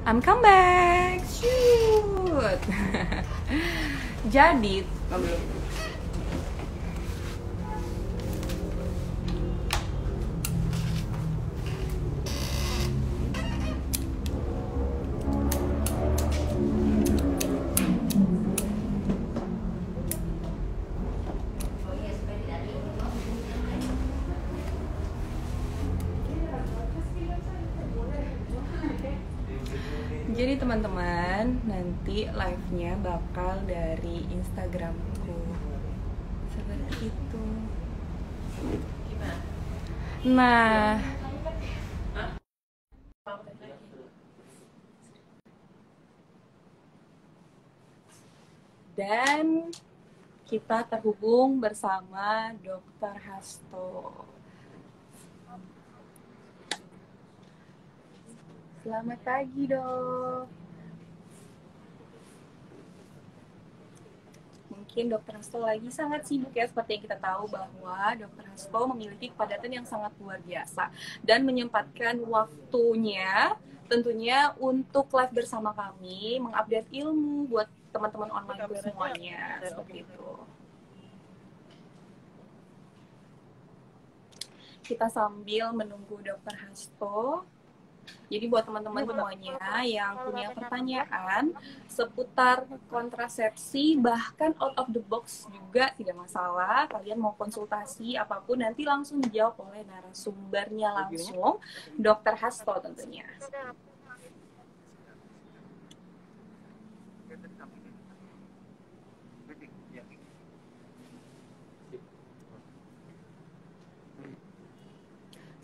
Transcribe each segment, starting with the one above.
I'm come back. Shoot. Jadi, belum. Jadi teman-teman, nanti live-nya bakal dari Instagramku. Seperti itu. Nah, dan kita terhubung bersama Dr. Hasto. Selamat pagi, Dok. Mungkin Dr. Hasto lagi sangat sibuk ya, seperti yang kita tahu bahwa Dr. Hasto memiliki kepadatan yang sangat luar biasa dan menyempatkan waktunya tentunya untuk live bersama kami, mengupdate ilmu buat teman-teman online semuanya, seperti itu. Kita sambil menunggu Dr. Hasto. Jadi buat teman-teman semuanya yang punya pertanyaan seputar kontrasepsi, bahkan out of the box juga tidak masalah. Kalian mau konsultasi apapun nanti langsung dijawab oleh narasumbernya langsung, Dr. Hasto tentunya.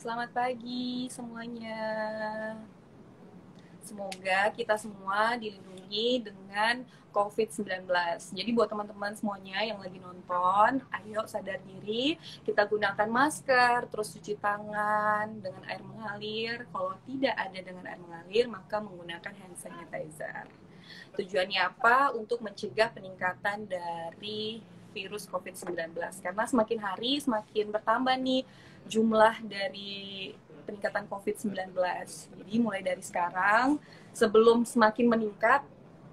Selamat pagi semuanya. Semoga kita semua dilindungi dengan COVID-19. Jadi buat teman-teman semuanya yang lagi nonton, ayo sadar diri, kita gunakan masker, terus cuci tangan dengan air mengalir. Kalau tidak ada dengan air mengalir, maka menggunakan hand sanitizer. Tujuannya apa? Untuk mencegah peningkatan dari virus COVID-19. Karena semakin hari semakin bertambah nih jumlah dari peningkatan COVID-19. Jadi mulai dari sekarang, sebelum semakin meningkat,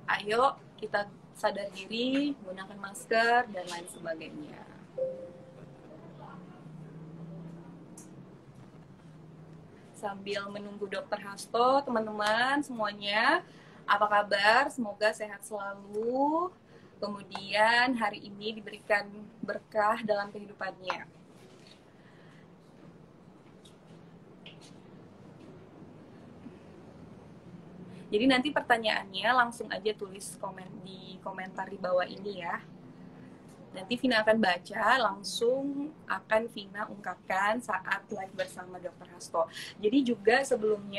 ayo kita sadar diri, gunakan masker, dan lain sebagainya. Sambil menunggu Dr. Hasto, teman-teman semuanya, apa kabar? Semoga sehat selalu. Kemudian hari ini diberikan berkah dalam kehidupannya. Jadi nanti pertanyaannya langsung aja tulis di komentar di bawah ini ya. Nanti Vina akan baca, langsung akan Vina ungkapkan saat live bersama Dr. Hasto. Jadi juga sebelum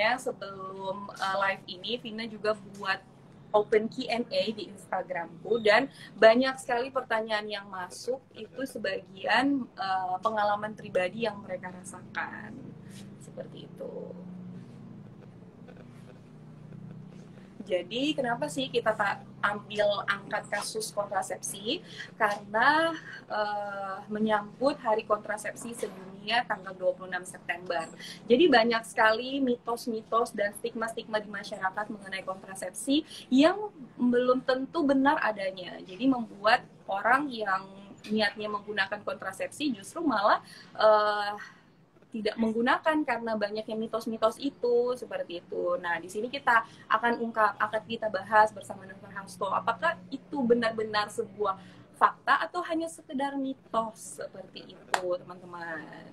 live ini, Vina juga buat open Q&A di Instagramku, dan banyak sekali pertanyaan yang masuk, itu sebagian pengalaman pribadi yang mereka rasakan. Seperti itu. Jadi kenapa sih kita tak ambil angkat kasus kontrasepsi? Karena menyambut Hari Kontrasepsi Sedunia tanggal 26 September. Jadi banyak sekali mitos-mitos dan stigma-stigma di masyarakat mengenai kontrasepsi yang belum tentu benar adanya. Jadi membuat orang yang niatnya menggunakan kontrasepsi justru malah tidak menggunakan karena banyaknya mitos-mitos itu, seperti itu. Nah, di sini kita akan kita bahas bersama Dr. Hasto, apakah itu benar-benar sebuah fakta atau hanya sekedar mitos, seperti itu, teman-teman.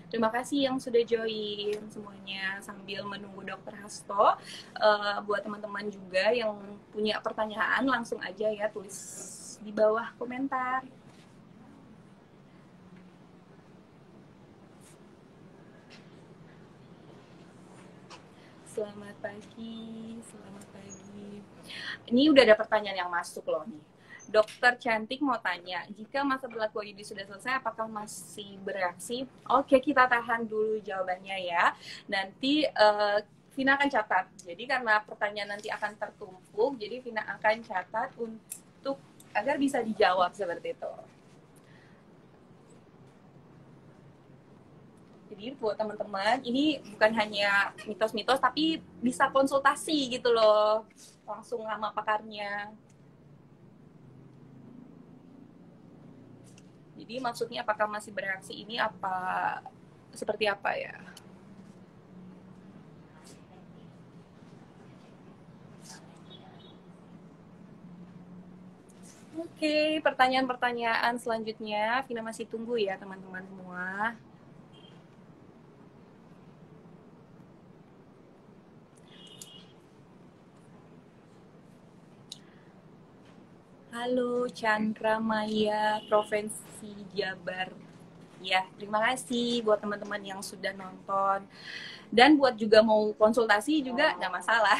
Terima kasih yang sudah join semuanya sambil menunggu Dr. Hasto. Buat teman-teman juga yang punya pertanyaan, langsung aja ya tulis di bawah komentar. Selamat pagi, selamat pagi. Ini udah ada pertanyaan yang masuk loh nih. Dokter Cantik mau tanya, jika masa berlaku IUD sudah selesai, apakah masih bereaksi? Oke, kita tahan dulu jawabannya ya. Nanti Vina akan catat. Jadi karena pertanyaan nanti akan tertumpuk, jadi Vina akan catat untuk agar bisa dijawab seperti itu. Jadi buat teman-teman, ini bukan hanya mitos-mitos, tapi bisa konsultasi gitu loh, langsung sama pakarnya. Jadi maksudnya apakah masih bereaksi ini apa seperti apa ya? Oke, pertanyaan-pertanyaan selanjutnya Vina masih tunggu ya teman-teman semua. Halo Chandra Maya, Provinsi Jabar. Ya, terima kasih buat teman-teman yang sudah nonton. Dan buat juga mau konsultasi juga nggak masalah.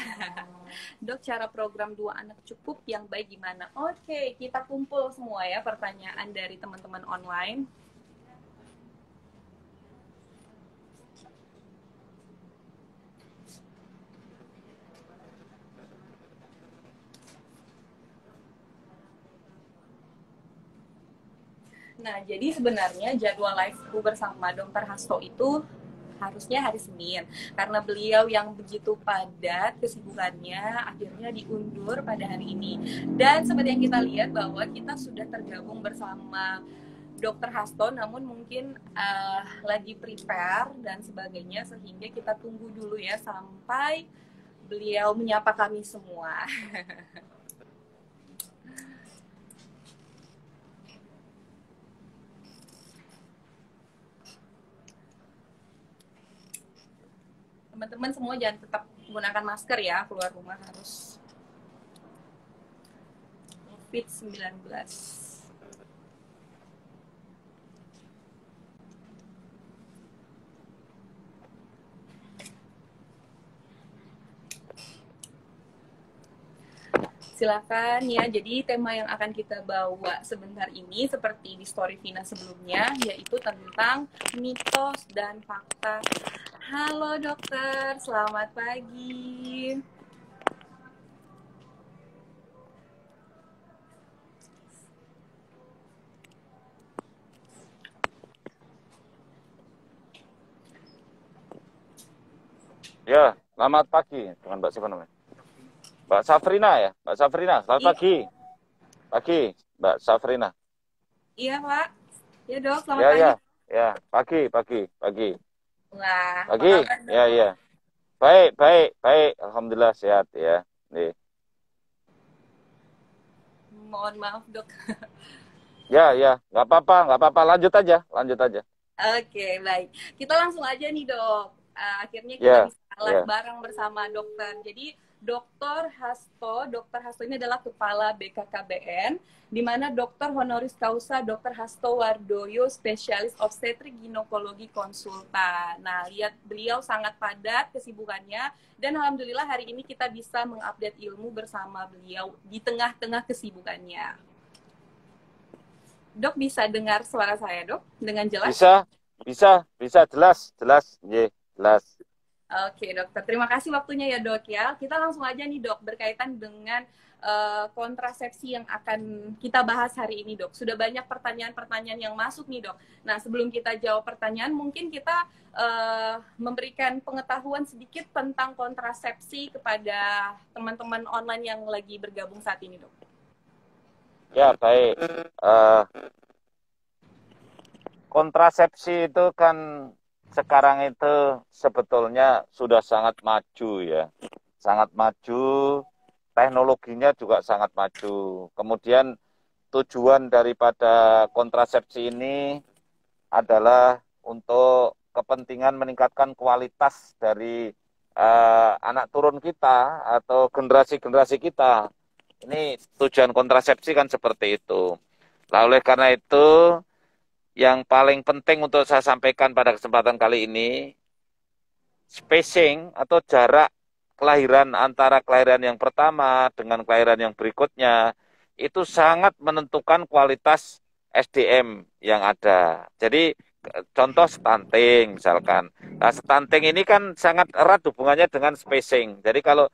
Dok, cara program 2 anak cukup yang baik gimana? Oke, kita kumpul semua ya pertanyaan dari teman-teman online. Nah, jadi sebenarnya jadwal live-ku bersama Dr. Hasto itu harusnya hari Senin. Karena beliau yang begitu padat kesibukannya, akhirnya diundur pada hari ini. Dan seperti yang kita lihat bahwa kita sudah tergabung bersama Dr. Hasto, namun mungkin lagi prepare dan sebagainya, sehingga kita tunggu dulu ya sampai beliau menyapa kami semua. Teman-teman semua jangan tetap menggunakan masker ya, keluar rumah harus COVID-19. Silakan ya. Jadi tema yang akan kita bawa sebentar ini seperti di story Vina sebelumnya, yaitu tentang mitos dan fakta. Halo dokter, selamat pagi. Ya, selamat pagi. Dengan Mbak siapa namanya? Mbak Safrina ya? Mbak Safrina, selamat pagi. Pagi, Mbak Safrina. Iya, Pak. Ya, Dok, selamat Ya, pagi. ya. Ya, pagi. Wah, apa Pagi. kabar, Ya, Dok? ya. Baik. Alhamdulillah sehat ya. Nih. Mohon maaf, Dok. Ya. Nggak apa-apa. Lanjut aja. Oke, baik. Kita langsung aja nih, Dok. Akhirnya kita Ya, bisa live ya. bareng bersama dokter. Jadi, Dokter Hasto ini adalah Kepala BKKBN, di mana Dokter Honoris Causa Dokter Hasto Wardoyo, Spesialis Obstetrik Ginekologi Konsultan. Nah, lihat beliau sangat padat kesibukannya, dan Alhamdulillah hari ini kita bisa mengupdate ilmu bersama beliau di tengah-tengah kesibukannya. Dok, bisa dengar suara saya, Dok? Dengan jelas? Bisa. Jelas. Ya, jelas. Oke, dokter. Terima kasih waktunya ya, Dok ya. Kita langsung aja nih, Dok, berkaitan dengan kontrasepsi yang akan kita bahas hari ini, Dok. Sudah banyak pertanyaan-pertanyaan yang masuk nih, Dok. Nah, sebelum kita jawab pertanyaan, mungkin kita memberikan pengetahuan sedikit tentang kontrasepsi kepada teman-teman online yang lagi bergabung saat ini, Dok. Ya, baik. Kontrasepsi itu kan sekarang itu sebetulnya sudah sangat maju ya. Sangat maju, teknologinya juga sangat maju. Kemudian tujuan daripada kontrasepsi ini adalah untuk kepentingan meningkatkan kualitas dari anak turun kita atau generasi-generasi kita. Ini tujuan kontrasepsi kan seperti itu. Nah, oleh karena itu, yang paling penting untuk saya sampaikan pada kesempatan kali ini, spacing atau jarak kelahiran antara kelahiran yang pertama dengan kelahiran yang berikutnya, itu sangat menentukan kualitas SDM yang ada. Jadi, contoh stunting misalkan. Nah, stunting ini kan sangat erat hubungannya dengan spacing. Jadi kalau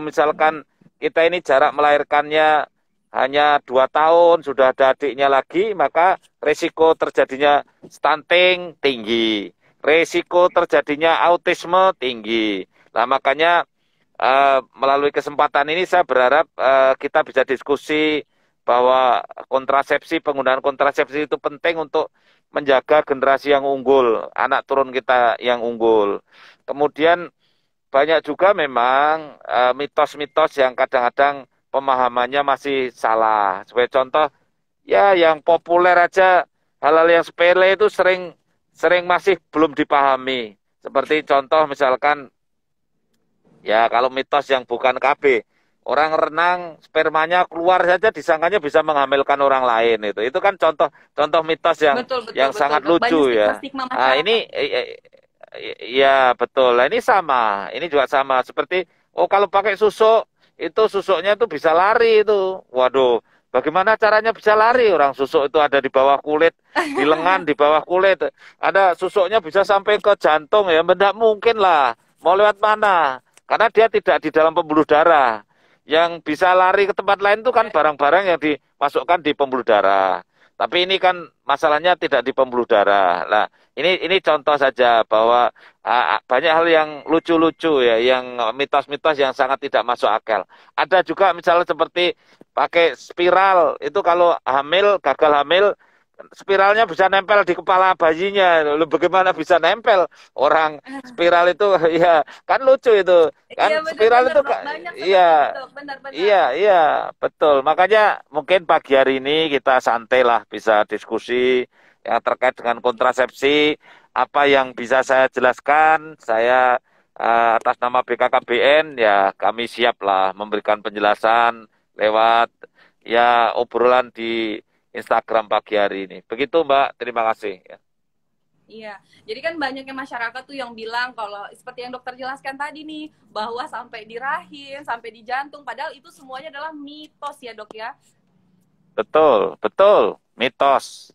misalkan kita ini jarak melahirkannya hanya 2 tahun, sudah ada adiknya lagi, maka resiko terjadinya stunting tinggi. resiko terjadinya autisme tinggi. Nah, makanya melalui kesempatan ini saya berharap kita bisa diskusi bahwa penggunaan kontrasepsi itu penting untuk menjaga generasi yang unggul, anak turun kita yang unggul. Kemudian banyak juga memang mitos-mitos yang kadang-kadang pemahamannya masih salah. Sebagai contoh, ya yang populer aja, hal-hal yang sepele itu sering sering masih belum dipahami. Seperti contoh misalkan, ya kalau mitos yang bukan KB, orang renang spermanya keluar saja disangkanya bisa menghamilkan orang lain itu. Itu kan contoh contoh mitos Betul, betul, yang betul, sangat Dok. Banyak lucu ya. stigma-stigma Nah, masyarakat. ya betul. Nah, ini sama. Ini juga sama seperti oh kalau pakai susuk itu susuknya itu bisa lari itu. Waduh, bagaimana caranya bisa lari? Orang susuk itu ada di bawah kulit, di lengan, di bawah kulit. Ada susuknya bisa sampai ke jantung ya. Tidak mungkin lah. Mau lewat mana? Karena dia tidak di dalam pembuluh darah. Yang bisa lari ke tempat lain itu kan barang-barang yang dimasukkan di pembuluh darah. Tapi ini kan masalahnya tidak di pembuluh darah. Nah, ini contoh saja bahwa banyak hal yang lucu-lucu ya, yang mitos-mitos yang sangat tidak masuk akal. Ada juga misalnya seperti pakai spiral, itu kalau hamil, gagal hamil, spiralnya bisa nempel di kepala bayinya. Lalu bagaimana bisa nempel? Orang spiral itu ya kan lucu itu. Iya, Kan spiral benar-benar, itu Dok. Banyak seperti itu, iya. Dok. Benar-benar. Iya, iya, betul. Makanya mungkin pagi hari ini kita santai lah bisa diskusi yang terkait dengan kontrasepsi. Apa yang bisa saya jelaskan, saya atas nama BKKBN ya kami siap lah memberikan penjelasan lewat ya obrolan di Instagram pagi hari ini. Begitu Mbak, terima kasih. Iya, jadi kan banyaknya masyarakat tuh yang bilang kalau seperti yang dokter jelaskan tadi nih, bahwa sampai di rahim, sampai di jantung, padahal itu semuanya adalah mitos ya dok ya. Betul, betul, mitos.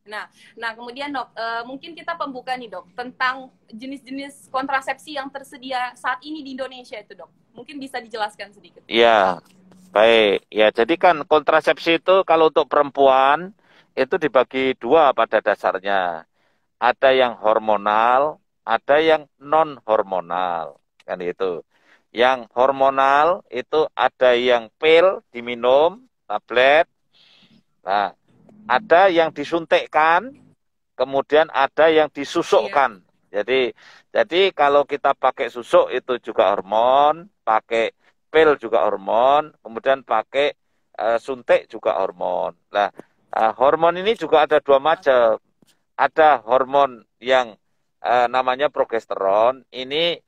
Nah, nah kemudian dok, mungkin kita pembuka nih dok tentang jenis-jenis kontrasepsi yang tersedia saat ini di Indonesia itu dok. Mungkin bisa dijelaskan sedikit. Iya, baik. Ya, jadi kan kontrasepsi itu kalau untuk perempuan itu dibagi dua pada dasarnya. Ada yang hormonal, ada yang non hormonal, kan itu. Yang hormonal itu ada yang pil diminum, tablet. Nah, ada yang disuntikkan, kemudian ada yang Iya. disusukkan. Jadi kalau kita pakai susuk itu juga hormon, pakai pil juga hormon, kemudian pakai suntik juga hormon. Nah, hormon ini juga ada dua macam. Ada hormon yang namanya progesteron. Ini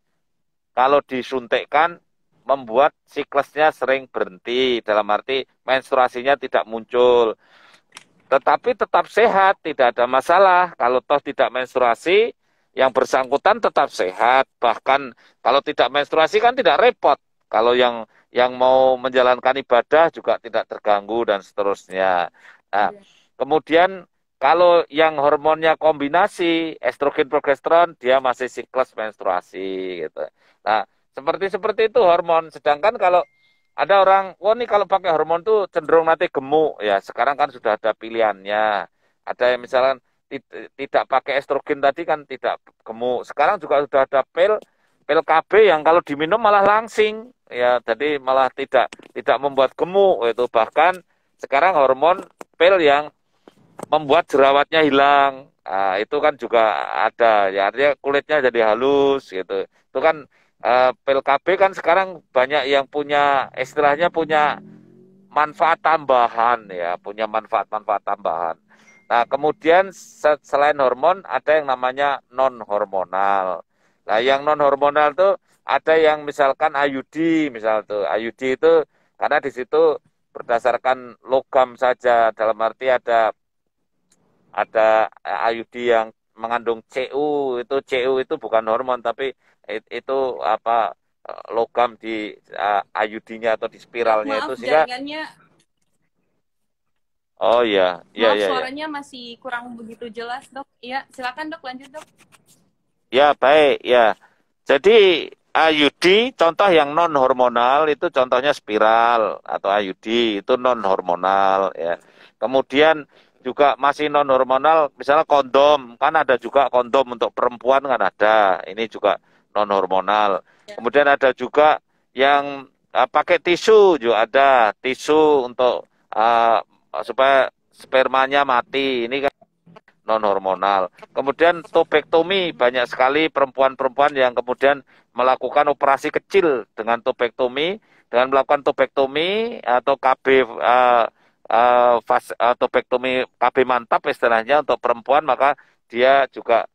kalau disuntikkan membuat siklusnya sering berhenti, dalam arti menstruasinya tidak muncul. Tetapi tetap sehat, tidak ada masalah. Kalau toh tidak menstruasi, yang bersangkutan tetap sehat. Bahkan kalau tidak menstruasi kan tidak repot. Kalau yang mau menjalankan ibadah juga tidak terganggu dan seterusnya. Nah, kemudian kalau yang hormonnya kombinasi estrogen progesteron, dia masih siklus menstruasi gitu. Nah, seperti itu hormon. Sedangkan kalau ada orang, wah nih kalau pakai hormon tuh cenderung nanti gemuk. Ya, sekarang kan sudah ada pilihannya. Ada yang misalkan tidak pakai estrogen tadi kan tidak gemuk. Sekarang juga sudah ada pil KB yang kalau diminum malah langsing. Ya, jadi malah tidak membuat gemuk itu. Bahkan sekarang hormon pil yang membuat jerawatnya hilang. Nah, itu kan juga ada. Ya, artinya kulitnya jadi halus gitu. Itu kan pil KB kan sekarang banyak yang punya istilahnya punya manfaat tambahan ya, punya manfaat-manfaat tambahan. Nah, kemudian selain hormon ada yang namanya non hormonal. Nah, yang non hormonal tuh ada yang misalkan IUD, misal tuh IUD itu karena di situ berdasarkan logam saja, dalam arti ada IUD yang mengandung CU itu bukan hormon tapi itu apa logam di IUD-nya atau di Dok, spiralnya itu maaf sehingga jaringannya, oh iya iya maaf iya ya. suaranya masih kurang begitu jelas dok. Iya, silakan dok, lanjut dok. Ya baik ya. Jadi IUD contoh yang non hormonal itu contohnya spiral atau IUD itu non hormonal ya. Kemudian juga masih non hormonal, misalnya kondom, kan ada juga kondom untuk perempuan kan ada, ini juga non hormonal. Kemudian ada juga yang pakai tisu juga ada, tisu untuk supaya spermanya mati, ini kan non hormonal. Kemudian tubektomi, banyak sekali perempuan-perempuan yang kemudian melakukan operasi kecil dengan tubektomi, dengan melakukan tubektomi atau KB tubektomi KB mantap istilahnya untuk perempuan, maka dia juga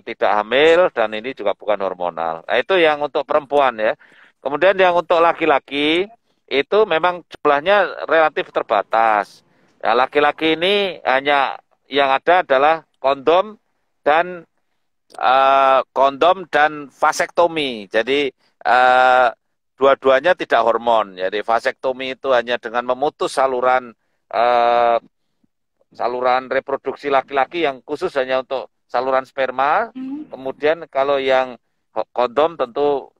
tidak hamil dan ini juga bukan hormonal. Nah, itu yang untuk perempuan ya. Kemudian yang untuk laki-laki itu memang jumlahnya relatif terbatas. Ya, laki-laki ini hanya yang ada adalah dan kondom dan vasektomi. Jadi dua-duanya tidak hormon. Jadi vasektomi itu hanya dengan memutus uh, saluran reproduksi laki-laki yang khusus hanya untuk saluran sperma. Kemudian kalau yang kondom tentu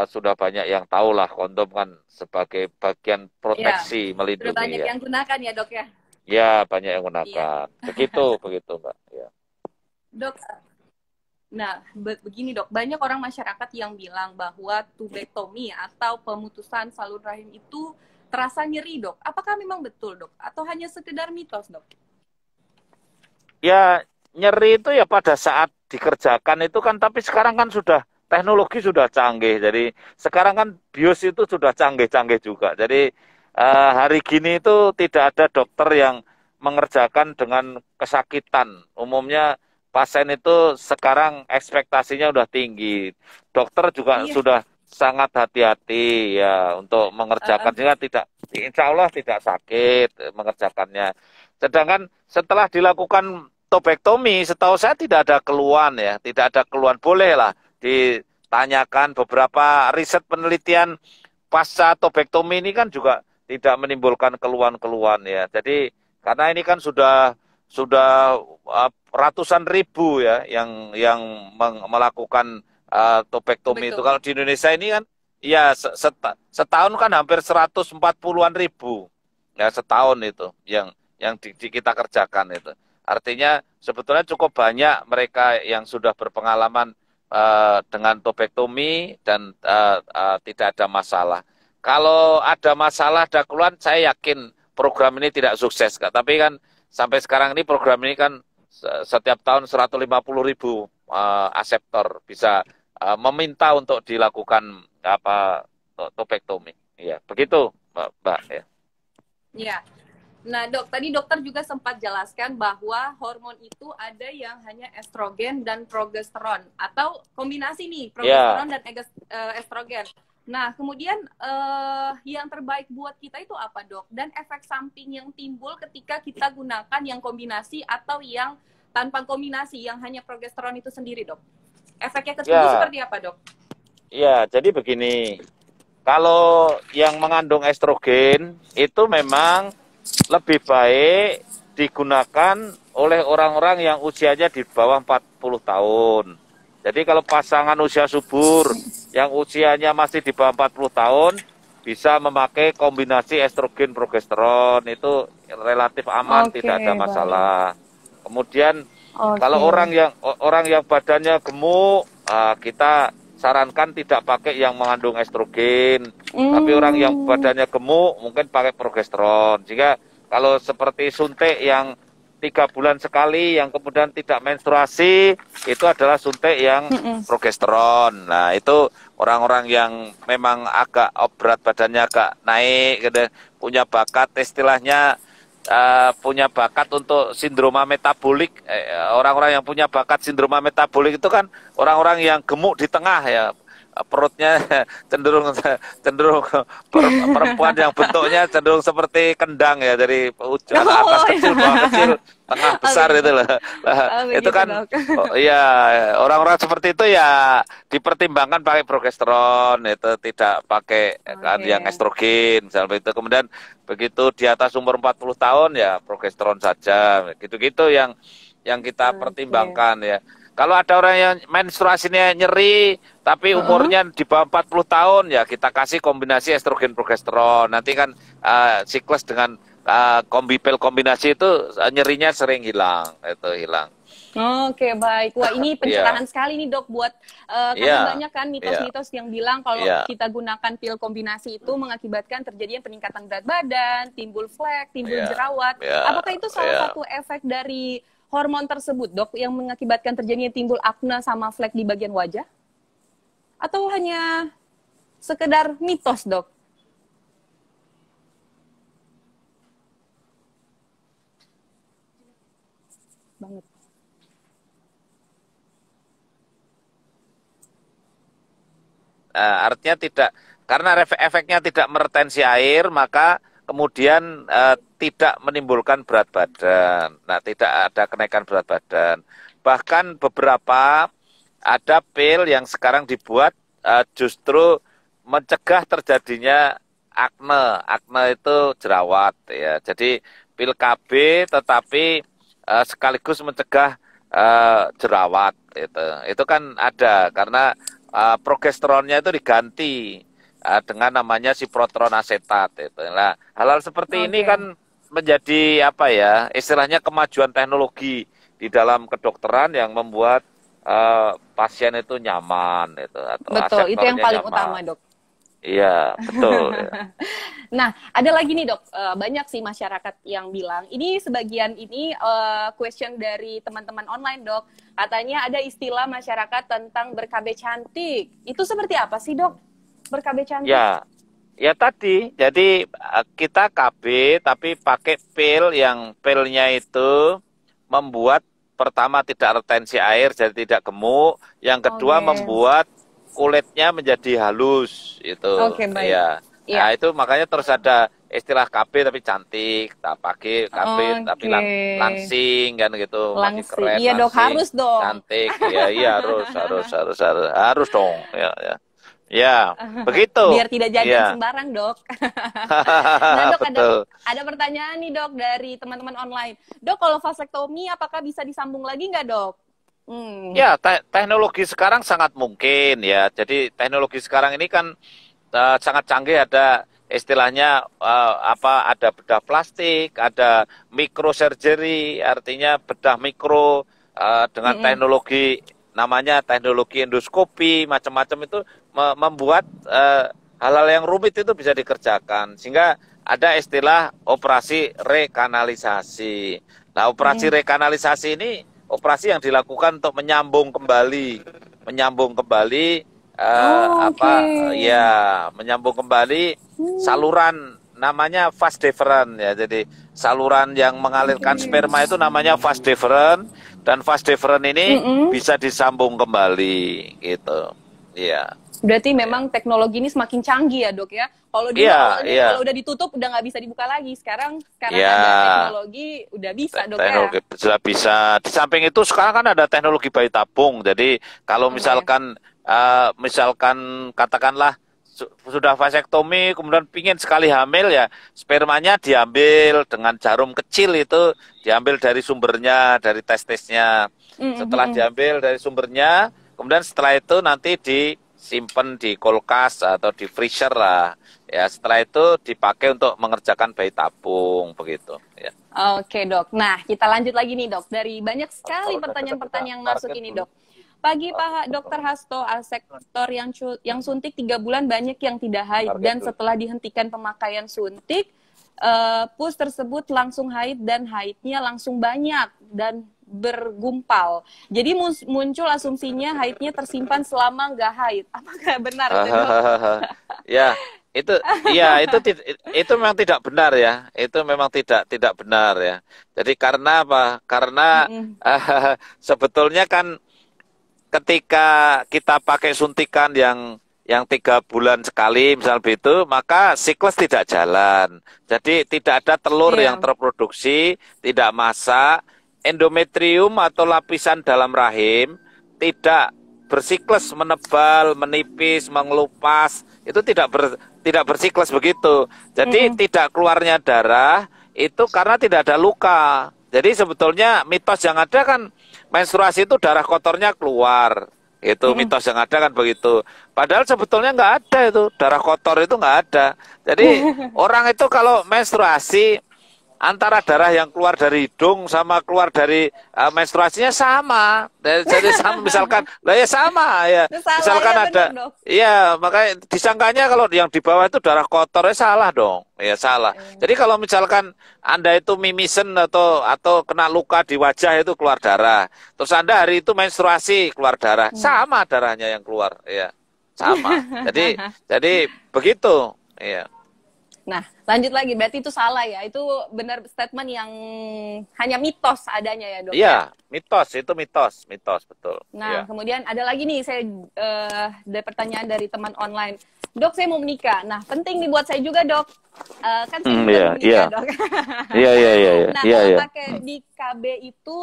sudah banyak yang tahu lah, kondom kan sebagai bagian proteksi, ya, melindungi. Sudah banyak yang gunakan ya dok ya? Ya, banyak yang gunakan. Ya. Begitu Mbak. Ya. Dok, nah begini dok, banyak orang masyarakat yang bilang bahwa tubektomi atau pemutusan saluran rahim itu terasa nyeri dok. Apakah memang betul dok? Atau hanya sekedar mitos dok? Ya, nyeri itu ya pada saat dikerjakan itu kan, tapi sekarang kan sudah teknologi sudah canggih. Jadi sekarang kan bios itu sudah canggih-canggih juga. Jadi hari gini itu tidak ada dokter yang mengerjakan dengan kesakitan. Umumnya pasien itu sekarang ekspektasinya udah tinggi. Dokter juga sudah sangat hati-hati ya untuk mengerjakan, sehingga tidak, insya Allah tidak sakit mengerjakannya. Sedangkan setelah dilakukan tubektomi, setahu saya tidak ada keluhan ya, tidak ada keluhan. Boleh lah ditanyakan beberapa riset penelitian pasca tubektomi ini kan juga tidak menimbulkan keluhan-keluhan ya. Jadi karena ini kan sudah ratusan ribu ya yang melakukan tubektomi itu. Kalau di Indonesia ini kan ya setahun kan hampir 140-an ribu ya setahun itu yang kita kerjakan itu. Artinya sebetulnya cukup banyak mereka yang sudah berpengalaman dengan tubektomi dan tidak ada masalah. Kalau ada masalah, ada keluhan, saya yakin program ini tidak sukses, Kak. Tapi kan sampai sekarang ini program ini kan setiap tahun 150.000 aseptor bisa meminta untuk dilakukan tubektomi. Ya, begitu, Mbak. Ya. Ya. Nah, dok, tadi dokter juga sempat jelaskan bahwa hormon itu ada yang hanya estrogen dan progesteron, atau kombinasi nih, progesteron dan estrogen. Nah, kemudian yang terbaik buat kita itu apa, dok? Dan efek samping yang timbul ketika kita gunakan yang kombinasi atau yang tanpa kombinasi, yang hanya progesteron itu sendiri, dok? Efeknya ke tubuh seperti apa, dok? Ya, jadi begini. Kalau yang mengandung estrogen itu memang lebih baik digunakan oleh orang-orang yang usianya di bawah 40 tahun. Jadi kalau pasangan usia subur yang usianya masih di bawah 40 tahun bisa memakai kombinasi estrogen progesteron, itu relatif aman, tidak ada masalah. Kemudian kalau orang yang badannya gemuk, kita sarankan tidak pakai yang mengandung estrogen, tapi orang yang badannya gemuk mungkin pakai progesteron. Jika kalau seperti suntik yang 3 bulan sekali, yang kemudian tidak menstruasi, itu adalah suntik yang progesteron. Nah, itu orang-orang yang memang agak berat badannya agak naik, gitu, punya bakat, istilahnya punya bakat untuk sindroma metabolik. Orang-orang yang punya bakat sindroma metabolik itu kan orang-orang yang gemuk di tengah ya, perutnya cenderung perempuan yang bentuknya cenderung seperti kendang ya, dari atas kecil, bawah kecil, tengah besar itu loh. Itu kan ya orang-orang seperti itu ya dipertimbangkan pakai progesteron, itu tidak pakai yang estrogen misalnya itu. Kemudian begitu di atas umur 40 tahun ya progesteron saja, gitu-gitu yang kita pertimbangkan ya. Kalau ada orang yang menstruasinya nyeri tapi umurnya di bawah 40 tahun ya kita kasih kombinasi estrogen progesteron. Nanti kan siklus dengan pil kombinasi itu nyerinya sering hilang, itu hilang. Oke, baik. Wah, ini pencerahan Iya, sekali nih, Dok, buat karena iya, banyak kan iya, mitos-mitos yang bilang kalau iya, kita gunakan pil kombinasi itu mengakibatkan terjadinya peningkatan berat badan, timbul flek, timbul iya, jerawat. iya, Apakah itu salah iya. satu efek dari hormon tersebut, Dok, yang mengakibatkan terjadinya timbul akne sama flek di bagian wajah? Atau hanya sekedar mitos, Dok? Banget. Artinya tidak, karena efeknya tidak meretensi air, maka kemudian tidak menimbulkan berat badan. Nah, tidak ada kenaikan berat badan. Bahkan beberapa ada pil yang sekarang dibuat justru mencegah terjadinya akne. Akne itu jerawat ya. Jadi pil KB tetapi sekaligus mencegah jerawat itu. Itu kan ada karena progesteronnya itu diganti dengan namanya siprotron asetat itu. Nah, hal-hal seperti ini Oke. kan menjadi apa ya, istilahnya kemajuan teknologi di dalam kedokteran yang membuat pasien itu nyaman itu atau Betul, itu yang aseptornya paling utama, nyaman. Dok. Iya, betul. Ya. Nah, ada lagi nih, Dok. Banyak sih masyarakat yang bilang, ini sebagian ini question dari teman-teman online, Dok. Katanya ada istilah masyarakat tentang ber-KB cantik. Itu seperti apa sih, Dok? Ber-KB cantik? Ya, ya tadi. Jadi kita KB tapi pakai pil yang pilnya itu membuat pertama tidak retensi air jadi tidak gemuk, yang kedua Oke. membuat kulitnya menjadi halus itu Oke, baik. ya. Iya. Nah, itu makanya terus ada istilah KB tapi cantik, tak pakai KB tapi Oke. langsing kan gitu, masih Langsing. keren Iya, Dok, langsing, harus dong. cantik. Ya, iya harus dong. Ya, ya. Ya, begitu. Biar tidak jadian Ya. sembarang, Dok. Nah, Dok, Betul. ada pertanyaan nih, Dok, dari teman-teman online. Dok, kalau vasektomi apakah bisa disambung lagi nggak, Dok? Ya, teknologi sekarang sangat mungkin ya. Jadi teknologi sekarang ini kan sangat canggih, ada istilahnya ada bedah plastik, ada microsurgery, artinya bedah mikro dengan teknologi namanya teknologi endoskopi, macam-macam itu membuat hal-hal yang rumit itu bisa dikerjakan. Sehingga ada istilah operasi rekanalisasi. Nah, operasi rekanalisasi ini operasi yang dilakukan untuk menyambung kembali Oke. menyambung kembali saluran namanya vas deferens ya. Jadi saluran yang mengalirkan sperma itu namanya vas deferens, dan vas deferens ini bisa disambung kembali gitu. Iya. Berarti memang teknologi ini semakin canggih ya, Dok ya. Kalau dulu awalnya kalau udah ditutup udah nggak bisa dibuka lagi. Sekarang Ya, ada teknologi udah bisa, Dok teknologi ya. sudah bisa. Di samping itu sekarang kan ada teknologi bayi tabung. Jadi kalau misalkan katakanlah sudah vasektomi kemudian pingin sekali hamil ya, spermanya diambil dengan jarum kecil, itu diambil dari sumbernya, dari testisnya. Setelah diambil dari sumbernya, kemudian setelah itu nanti disimpan di kulkas atau di freezer lah. Ya, setelah itu dipakai untuk mengerjakan bayi tabung begitu ya. Oke, Dok. Nah, kita lanjut lagi nih, Dok. Dari banyak sekali pertanyaan-pertanyaan yang masuk ini, Dok. Pagi Pak Dokter Hasto, sektor yang suntik 3 bulan banyak yang tidak haid, dan setelah dihentikan pemakaian suntik, pus tersebut langsung haid dan haidnya langsung banyak dan bergumpal. Jadi muncul asumsinya haidnya tersimpan selama nggak haid. Apakah benar itu, Dok? Ya, itu memang tidak benar ya. Itu memang tidak benar ya. Jadi karena apa? Karena sebetulnya kan ketika kita pakai suntikan yang 3 bulan sekali misal begitu, maka siklus tidak jalan. Jadi tidak ada telur yang terproduksi, tidak masak, endometrium atau lapisan dalam rahim tidak bersiklus, menebal, menipis, mengelupas, itu tidak bersiklus begitu. Jadi tidak keluarnya darah itu karena tidak ada luka. Jadi sebetulnya mitos yang ada kan menstruasi itu darah kotornya keluar. Itu mitos yang ada kan begitu. Padahal sebetulnya nggak ada itu. Darah kotor itu nggak ada. Jadi orang itu kalau menstruasi antara darah yang keluar dari hidung sama keluar dari menstruasinya sama. Jadi sama misalkan, lah ya sama ya. Itu salah Misalkan ya, ada, bener dok. iya makanya disangkanya kalau yang di bawah itu darah kotornya salah dong. Ya salah. Jadi kalau misalkan Anda itu mimisen atau kena luka di wajah itu keluar darah. Terus Anda hari itu menstruasi keluar darah, sama darahnya yang keluar, ya. Sama. Jadi begitu, ya. Nah, lanjut lagi, berarti itu salah ya. Itu benar statement yang hanya mitos adanya ya, Dok? Iya, mitos, betul. Nah, Ya. kemudian ada lagi nih, saya ada pertanyaan dari teman online. Dok, saya mau menikah. Nah, penting nih buat saya juga, Dok. Kan saya juga mau menikah, Dok. Iya. Nah, kalau pakai di KB itu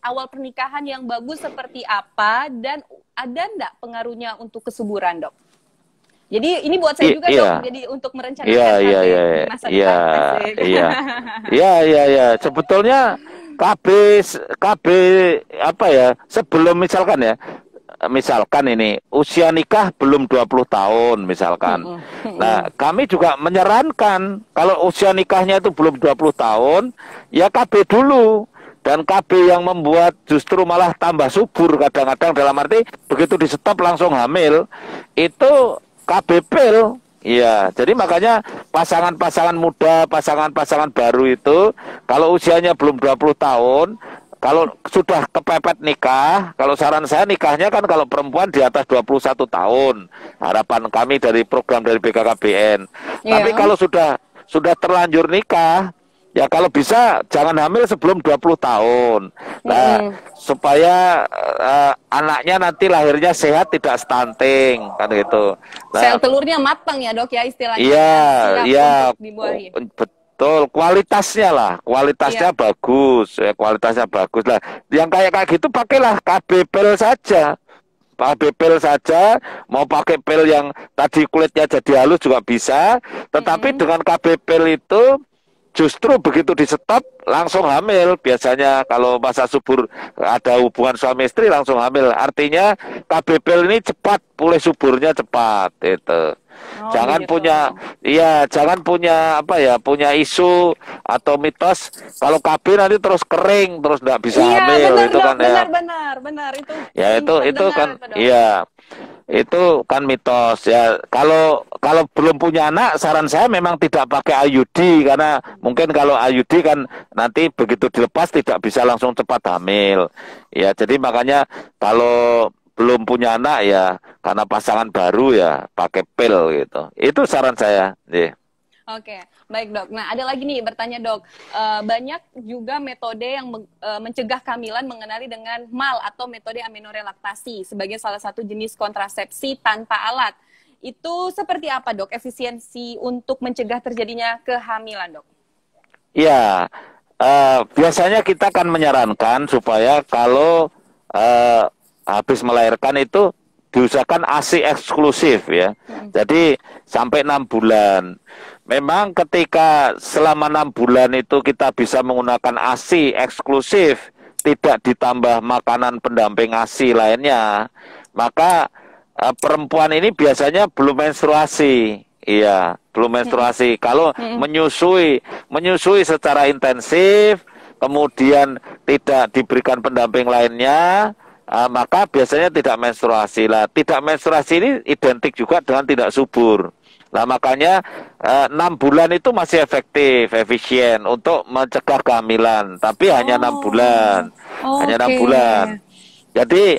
awal pernikahan yang bagus seperti apa, dan ada enggak pengaruhnya untuk kesuburan, Dok? Jadi ini buat saya juga dok, jadi untuk merencanakan masa depan. Iya. Sebetulnya KB apa ya? Sebelum misalkan ini usia nikah belum 20 tahun misalkan. Nah, kami juga menyarankan kalau usia nikahnya itu belum 20 tahun, ya KB dulu. Dan KB yang membuat justru malah tambah subur kadang-kadang, dalam arti begitu di stop langsung hamil, itu KB pil. Iya, jadi makanya pasangan-pasangan muda, pasangan-pasangan baru itu kalau usianya belum 20 tahun, kalau sudah kepepet nikah, kalau saran saya nikahnya kan kalau perempuan di atas 21 tahun. Harapan kami dari program dari BKKBN. Tapi kalau sudah terlanjur nikah, ya kalau bisa jangan hamil sebelum 20 tahun. Nah, supaya anaknya nanti lahirnya sehat, tidak stunting, kan gitu. Nah, sel telurnya matang ya dok ya istilahnya. Iya. Betul, kualitasnya bagus, ya kualitasnya bagus lah. Yang kayak gitu pakailah KB pil saja. KB pil saja, mau pakai pil yang tadi kulitnya jadi halus juga bisa, tetapi dengan KB pil itu justru begitu di stop langsung hamil. Biasanya kalau masa subur ada hubungan suami istri langsung hamil. Artinya KB pil ini cepat, pulih suburnya cepat itu. Jangan punya isu atau mitos kalau KB nanti terus kering, terus nggak bisa hamil, benar, itu dok, kan benar itu. Ya itu kan itu kan mitos ya. Kalau belum punya anak, saran saya memang tidak pakai IUD, karena mungkin kalau IUD kan nanti begitu dilepas tidak bisa langsung cepat hamil. Ya, jadi makanya kalau belum punya anak ya karena pasangan baru ya pakai pil gitu. Itu saran saya. Oke, baik dok. Nah, ada lagi nih bertanya dok. Banyak juga metode yang mencegah kehamilan mengenali dengan MAL atau metode amenorelaktasi sebagai salah satu jenis kontrasepsi tanpa alat. Itu seperti apa dok efisiensi untuk mencegah terjadinya kehamilan dok? Ya, biasanya kita akan menyarankan supaya kalau habis melahirkan itu diusahakan ASI eksklusif ya. Jadi sampai 6 bulan. Memang ketika selama 6 bulan itu kita bisa menggunakan ASI eksklusif, tidak ditambah makanan pendamping ASI lainnya, maka perempuan ini biasanya belum menstruasi. Iya, belum menstruasi. Kalau menyusui secara intensif, kemudian tidak diberikan pendamping lainnya, maka biasanya tidak menstruasi lah. Tidak menstruasi ini identik juga dengan tidak subur. Nah, makanya 6 bulan itu masih efisien untuk mencegah kehamilan. Tapi hanya 6 bulan. Hanya 6 bulan. Jadi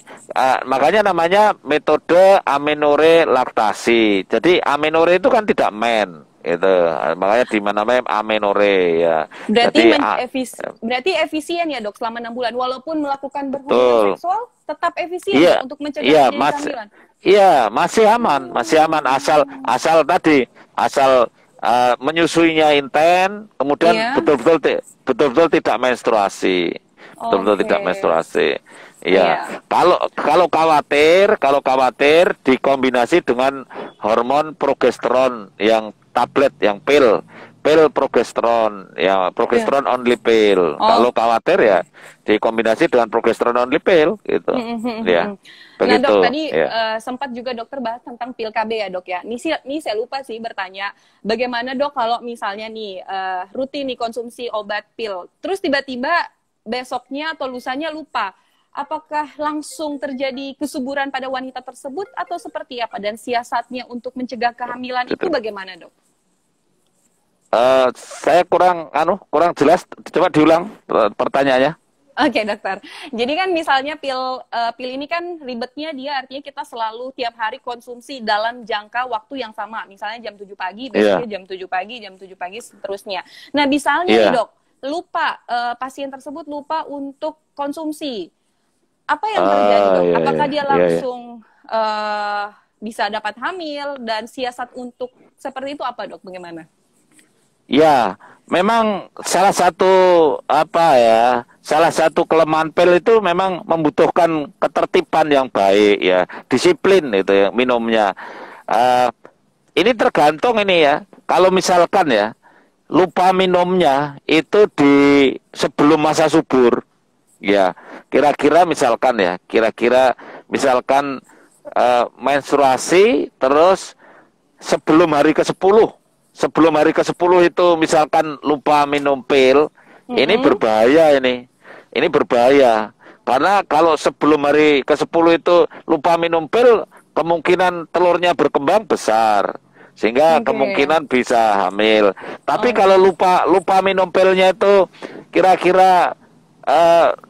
makanya namanya metode amenorelaktasi. Jadi amenore itu kan tidak men. Itu makanya namanya amenore ya. Berarti efisien ya dok selama 6 bulan walaupun melakukan berhubungan seksual tetap efisien untuk mencegah kehamilan. Iya, masih aman asal menyusuinya intens, kemudian betul-betul tidak menstruasi. Betul-betul tidak menstruasi. Iya. Kalau khawatir dikombinasi dengan hormon progesteron yang tablet, yang pil pil progesteron, ya progesteron only pill. Kalau khawatir ya dikombinasi dengan progesteron only pill gitu. Ya. Nah Begitu. dok, tadi Ya. sempat juga dokter bahas tentang pil KB ya dok ya. Nih saya lupa sih bertanya, bagaimana dok kalau misalnya nih rutin nih konsumsi obat pil, terus tiba-tiba besoknya atau lusanya lupa, apakah langsung terjadi kesuburan pada wanita tersebut atau seperti apa? Dan siasatnya untuk mencegah kehamilan itu bagaimana dok? Saya kurang jelas. Coba diulang pertanyaannya. Oke dokter. Jadi kan misalnya pil ini kan ribetnya dia artinya kita selalu tiap hari konsumsi dalam jangka waktu yang sama. Misalnya jam 7 pagi, besoknya jam 7 pagi, jam 7 pagi seterusnya. Nah, misalnya nih dok, lupa pasien tersebut lupa untuk konsumsi. Apa yang terjadi dok? Apakah dia langsung bisa dapat hamil dan siasat untuk seperti itu apa dok? Bagaimana? Ya, memang salah satu kelemahan pil itu memang membutuhkan ketertiban yang baik ya, disiplin itu ya minumnya. Ini tergantung ini ya. Kalau misalkan ya lupa minumnya itu di sebelum masa subur, ya kira-kira misalkan menstruasi terus sebelum hari ke-10 itu misalkan lupa minum pil, ini berbahaya ini. Ini berbahaya. Karena kalau sebelum hari ke-10 itu lupa minum pil, kemungkinan telurnya berkembang besar. Sehingga kemungkinan bisa hamil. Tapi kalau lupa minum pilnya itu kira-kira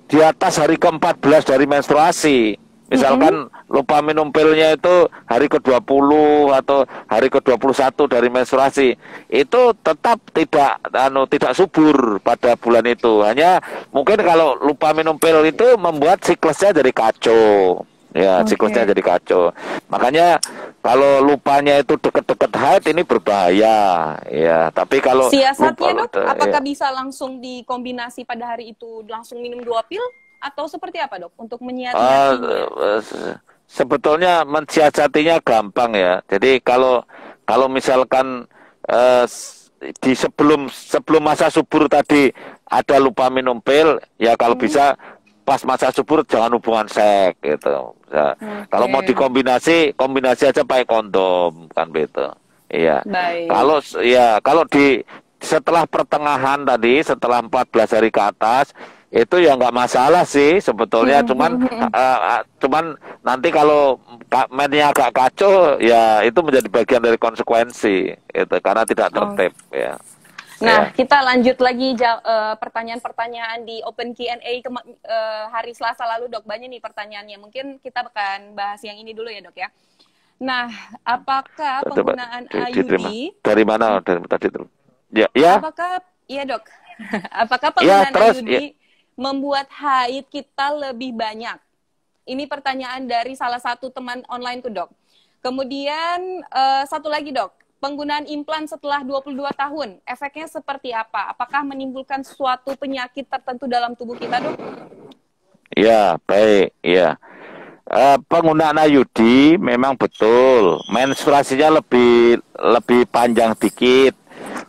di atas hari ke-14 dari menstruasi. Misalkan lupa minum pilnya itu hari ke-20 atau hari ke-21 dari menstruasi, itu tetap tidak subur pada bulan itu. Hanya mungkin kalau lupa minum pil itu membuat siklusnya jadi kacau. Ya, siklusnya jadi kacau. Makanya kalau lupanya itu deket-deket haid ini berbahaya. Ya, tapi kalau siasatnya dok, apakah bisa langsung dikombinasi pada hari itu langsung minum 2 pil? Atau seperti apa dok untuk menyiasatinya? Sebetulnya mensiasatinya gampang ya. Jadi kalau misalkan di sebelum masa subur tadi ada lupa minum pil, ya kalau bisa pas masa subur jangan hubungan seks gitu. Kalau mau kombinasi aja pakai kondom kan gitu. Iya. Kalau setelah pertengahan tadi, setelah 14 hari ke atas, itu ya nggak masalah sih sebetulnya, cuman nanti kalau mainnya agak kacau ya itu menjadi bagian dari konsekuensi itu karena tidak tertib ya. Nah, kita lanjut lagi pertanyaan-pertanyaan di Open Q&A hari Selasa lalu dok, banyak nih pertanyaannya, mungkin kita akan bahas yang ini dulu ya dok ya. Nah, apakah penggunaan IUD dari mana tadi itu? Ya. Apakah dok? Apakah penggunaan IUD membuat haid kita lebih banyak? Ini pertanyaan dari salah satu teman onlineku, dok. Kemudian satu lagi, dok. Penggunaan implan setelah 22 tahun, efeknya seperti apa? Apakah menimbulkan suatu penyakit tertentu dalam tubuh kita, dok? Ya, baik. Ya. Penggunaan IUD memang betul. Menstruasinya lebih panjang dikit.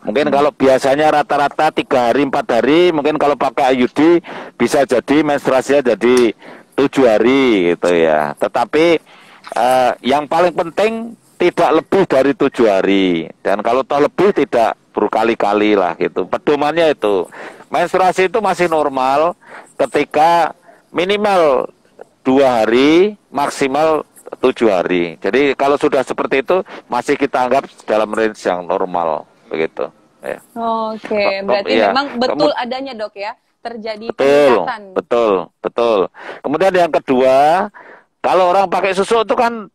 Mungkin kalau biasanya rata-rata 3 hari 4 hari, mungkin kalau pakai IUD bisa jadi menstruasinya jadi 7 hari gitu ya. Tetapi yang paling penting tidak lebih dari 7 hari. Dan kalau toh lebih tidak berkali-kali lah gitu. Pedomannya itu menstruasi itu masih normal ketika minimal 2 hari, maksimal 7 hari. Jadi kalau sudah seperti itu masih kita anggap dalam range yang normal. Begitu ya. Oke, berarti memang betul adanya dok ya terjadi peningkatan. Betul. Kemudian yang kedua, kalau orang pakai susu itu kan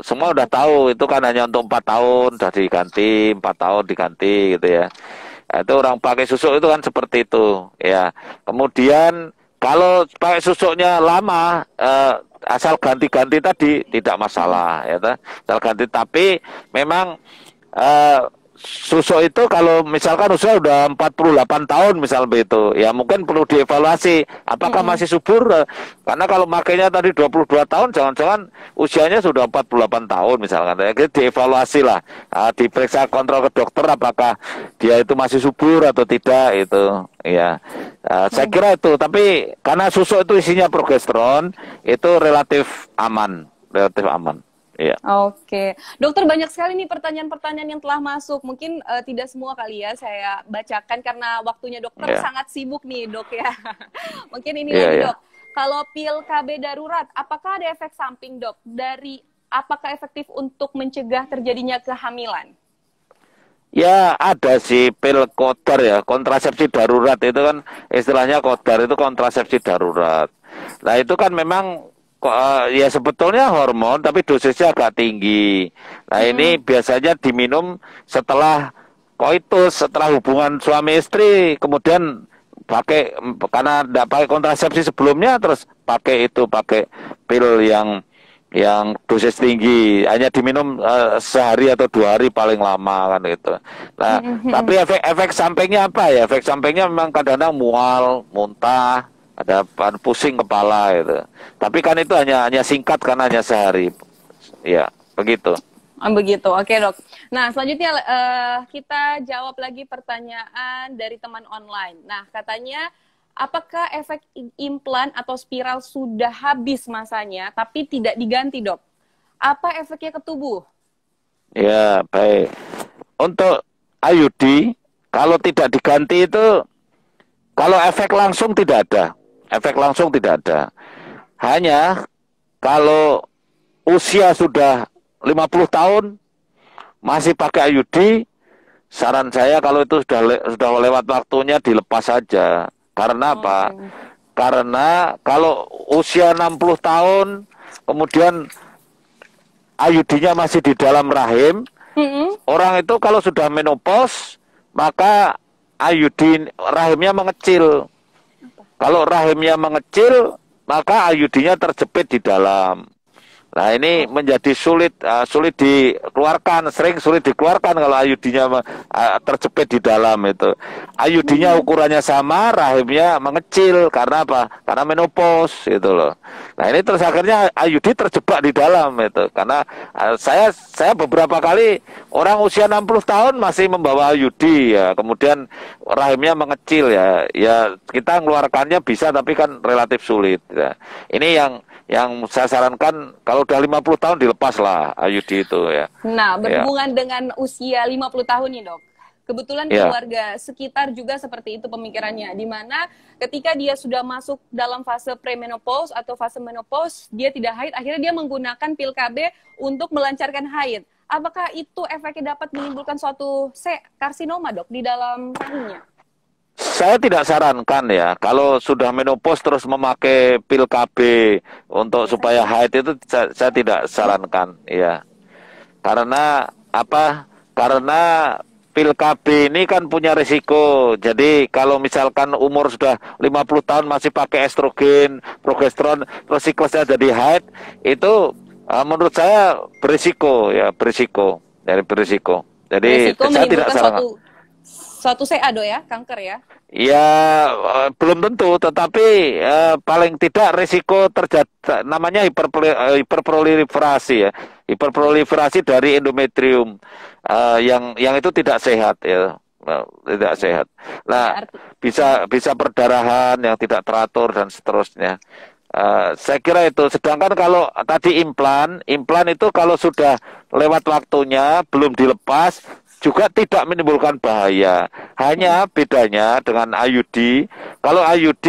semua udah tahu itu kan hanya untuk 4 tahun sudah diganti, 4 tahun diganti gitu ya. Itu orang pakai susu itu kan seperti itu ya. Kemudian kalau pakai susunya lama, asal ganti-ganti tadi tidak masalah ya, asal ganti. Tapi memang susuk itu kalau misalkan usia udah 48 tahun misal begitu, ya mungkin perlu dievaluasi apakah Mm-mm. masih subur. Karena kalau makainya tadi 22 tahun, jangan-jangan usianya sudah 48 tahun misalkan. Ya, gitu dievaluasi lah, diperiksa kontrol ke dokter apakah dia itu masih subur atau tidak itu. Ya, saya Mm. kira itu. Tapi karena susuk itu isinya progesteron, itu relatif aman, relatif aman. Iya, Oke, dokter, banyak sekali nih pertanyaan-pertanyaan yang telah masuk. Mungkin tidak semua kali ya saya bacakan karena waktunya dokter iya, sangat sibuk nih, dok ya. Mungkin ini iya, lagi, iya. dok. Kalau pil KB darurat, apakah ada efek samping, dok? Apakah efektif untuk mencegah terjadinya kehamilan? Ya ada sih pil kodar ya, kontrasepsi darurat itu kan istilahnya kodar itu kontrasepsi darurat. Nah itu kan memang ya sebetulnya hormon tapi dosisnya agak tinggi. Nah ini Mm-mm. biasanya diminum setelah koitus, setelah hubungan suami istri, kemudian pakai karena tidak pakai kontrasepsi sebelumnya terus pakai itu pakai pil yang dosis tinggi hanya diminum sehari atau 2 hari paling lama kan gitu. Nah, Mm-mm. tapi efek sampingnya apa ya? Efek sampingnya memang kadang-kadang mual, muntah, ada pusing kepala gitu. Tapi kan itu hanya singkat karena hanya sehari. Ya, begitu. Oh, begitu, oke, dok. Nah, selanjutnya kita jawab lagi pertanyaan dari teman online. Nah, katanya, apakah efek implan atau spiral sudah habis masanya, tapi tidak diganti, dok? Apa efeknya ke tubuh? Ya, baik. Untuk IUD kalau tidak diganti itu kalau efek langsung tidak ada. Efek langsung tidak ada. Hanya kalau usia sudah 50 tahun masih pakai IUD, saran saya kalau itu sudah lewat waktunya dilepas saja. Karena apa? Oke. Karena kalau usia 60 tahun kemudian IUD-nya masih di dalam rahim, Mm-mm. orang itu kalau sudah menopause maka IUD rahimnya mengecil. Kalau rahimnya mengecil, maka IUD-nya terjepit di dalam. Nah ini Oh. menjadi sulit dikeluarkan, sering sulit dikeluarkan kalau IUD-nya terjepit di dalam itu. IUD-nya Mm. ukurannya sama, rahimnya mengecil karena apa? Karena menopause itu loh. Nah ini terus akhirnya IUD terjebak di dalam itu. Karena saya beberapa kali orang usia 60 tahun masih membawa IUD ya, kemudian rahimnya mengecil ya. Ya kita mengeluarkannya bisa tapi kan relatif sulit ya. Ini yang saya sarankan kalau udah 50 tahun dilepas lah IUD itu ya. Nah, Ya. berhubungan dengan usia 50 tahun nih, dok. Kebetulan Ya. keluarga sekitar juga seperti itu pemikirannya, di mana ketika dia sudah masuk dalam fase premenopause atau fase menopause, dia tidak haid, akhirnya dia menggunakan pil KB untuk melancarkan haid. Apakah itu efeknya dapat menimbulkan suatu karsinoma, dok, di dalam rahimnya? Saya tidak sarankan ya kalau sudah menopause terus memakai pil KB untuk Oke, saya supaya setuju. haid itu saya tidak sarankan ya. Karena apa? Karena pil KB ini kan punya risiko. Jadi kalau misalkan umur sudah 50 tahun masih pakai estrogen, progesteron, terus siklusnya jadi haid, itu menurut saya berisiko ya, berisiko. Jadi berisiko. Jadi Beresiko saya tidak menimbulkan sarankan. suatu suatu CA, dok, ya, kanker ya. Ya, belum tentu, tetapi paling tidak risiko terjadi namanya hiperproliferasi ya, hiperproliferasi dari endometrium yang itu tidak sehat ya. Tidak sehat. Oke, Nah, bisa perdarahan yang tidak teratur dan seterusnya. Saya kira itu. Sedangkan kalau tadi implan itu kalau sudah lewat waktunya belum dilepas juga tidak menimbulkan bahaya. Hanya bedanya dengan IUD, kalau IUD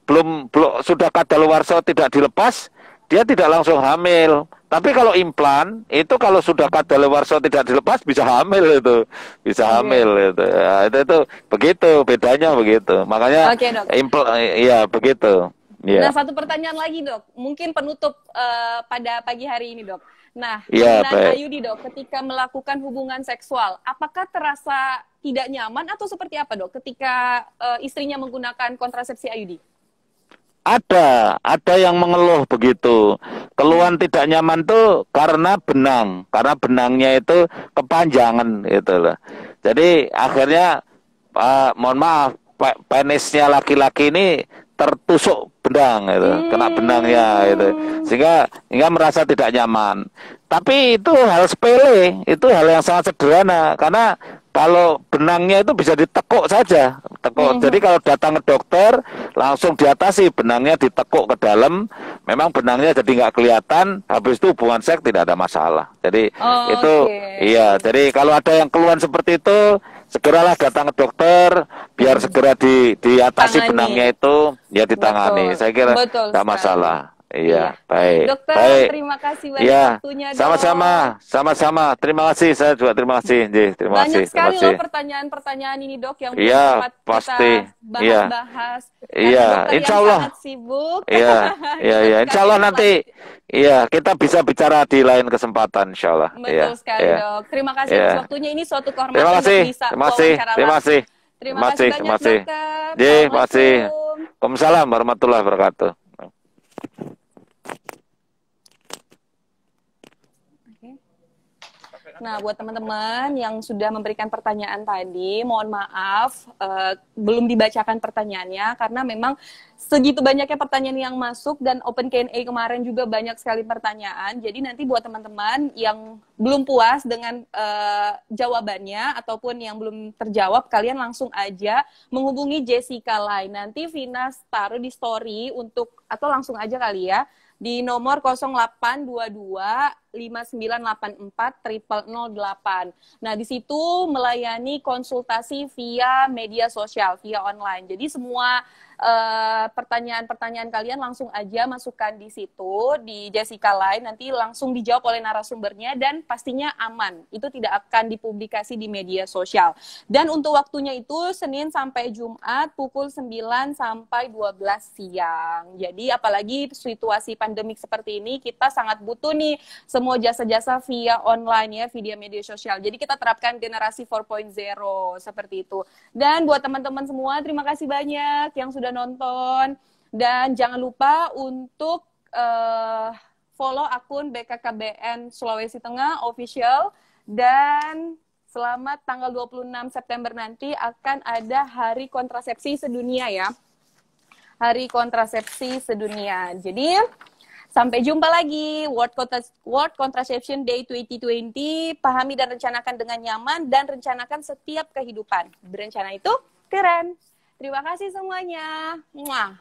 belum sudah kadaluarsa tidak dilepas, dia tidak langsung hamil. Tapi kalau implan itu kalau sudah kadaluarsa tidak dilepas bisa hamil itu, bisa oke. hamil itu. Ya, itu begitu bedanya begitu. Makanya Oke, dok. implan ya begitu. Nah, Ya, satu pertanyaan lagi, dok. Mungkin penutup pada pagi hari ini, dok. Nah, ya penggunaan baik. IUD, dok, ketika melakukan hubungan seksual, apakah terasa tidak nyaman atau seperti apa, dok, ketika istrinya menggunakan kontrasepsi IUD? Ada yang mengeluh begitu. Keluhan tidak nyaman tuh karena benangnya itu kepanjangan gitu loh. Jadi akhirnya mohon maaf, penisnya laki-laki ini tertusuk benang gitu, kena benangnya gitu. Sehingga merasa tidak nyaman. Tapi itu hal sepele, itu hal yang sangat sederhana karena kalau benangnya itu bisa ditekuk saja, tekuk. Jadi kalau datang ke dokter langsung diatasi, benangnya ditekuk ke dalam, memang benangnya jadi nggak kelihatan, habis itu hubungan seks tidak ada masalah. Jadi itu iya. Jadi kalau ada yang keluhan seperti itu, segeralah datang ke dokter biar segera diatasi benangnya itu, ya ditangani. Saya kira tidak masalah. Iya, baik. Dokter, baik. terima kasih banyak waktunya, Dok. Sama-sama. Terima kasih, saya juga terima kasih. Terima banyak kasih. sekali loh pertanyaan-pertanyaan ini, Dok, yang belum sempat pasti. kita bahas. Iya, insya Allah. Sangat sibuk. Iya. Insya Allah nanti, kita bisa bicara di lain kesempatan, insya Allah. Betul sekali, Dok. Terima kasih atas waktunya. Ini suatu kehormatan untuk bisa wawancara. Terima kasih banyak, Dokter. Terima kasih. Waalaikumsalam warahmatullahi wabarakatuh. Nah, buat teman-teman yang sudah memberikan pertanyaan tadi, mohon maaf belum dibacakan pertanyaannya karena memang segitu banyaknya pertanyaan yang masuk dan Open Q&A kemarin juga banyak sekali pertanyaan. Jadi nanti buat teman-teman yang belum puas dengan jawabannya ataupun yang belum terjawab, kalian langsung aja menghubungi Jessica Lai. Nanti Vina taruh di story atau langsung aja kali ya di nomor 0822-5984-0008. Nah, di situ melayani konsultasi via media sosial, via online. Jadi semua pertanyaan-pertanyaan kalian langsung aja masukkan di situ, di Jessica Lai, nanti langsung dijawab oleh narasumbernya dan pastinya aman. Itu tidak akan dipublikasi di media sosial. Dan untuk waktunya itu Senin sampai Jumat pukul 9 sampai 12 siang. Jadi apalagi situasi pandemik seperti ini, kita sangat butuh nih semua jasa-jasa via online ya, via media sosial. Jadi kita terapkan generasi 4.0 seperti itu. Dan buat teman-teman semua, terima kasih banyak yang sudah nonton. Dan jangan lupa untuk follow akun BKKBN Sulawesi Tengah official. Dan selamat tanggal 26 September nanti akan ada Hari Kontrasepsi Sedunia ya. Hari Kontrasepsi Sedunia. Jadi sampai jumpa lagi. World Contraception Day 2020. Pahami dan rencanakan dengan nyaman dan rencanakan setiap kehidupan. Berencana itu keren. Terima kasih semuanya. Muah.